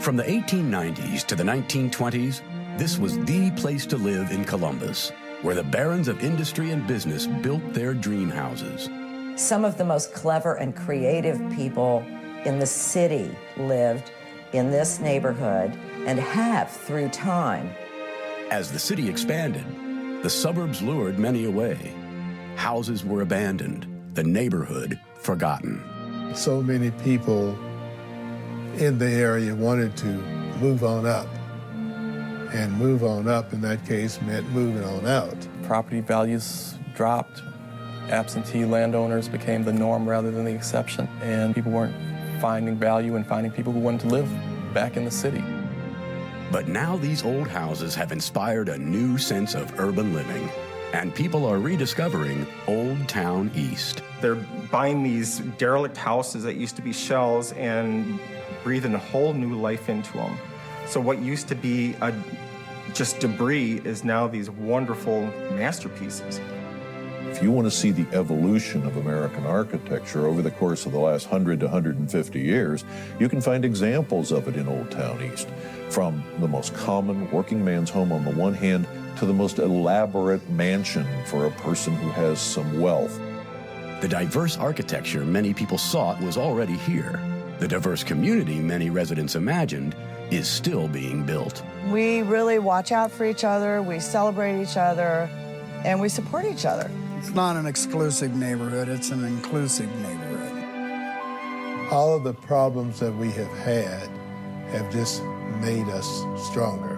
From the 1890s to the 1920s, this was the place to live in Columbus, where the barons of industry and business built their dream houses. Some of the most clever and creative people in the city lived in this neighborhood and have through time. As the city expanded, the suburbs lured many away. Houses were abandoned, the neighborhood forgotten. So many people in the area wanted to move on up. And move on up in that case meant moving on out. Property values dropped. Absentee landowners became the norm rather than the exception. And people weren't finding value in finding people who wanted to live back in the city. But now these old houses have inspired a new sense of urban living, and people are rediscovering Olde Towne East. They're buying these derelict houses that used to be shells and breathing a whole new life into them. So what used to be just debris is now these wonderful masterpieces. If you want to see the evolution of American architecture over the course of the last 100 to 150 years, you can find examples of it in Olde Towne East, from the most common working man's home on the one hand to the most elaborate mansion for a person who has some wealth. The diverse architecture many people sought was already here. The diverse community many residents imagined is still being built. We really watch out for each other, we celebrate each other, and we support each other. It's not an exclusive neighborhood, it's an inclusive neighborhood. All of the problems that we have had have just made us stronger.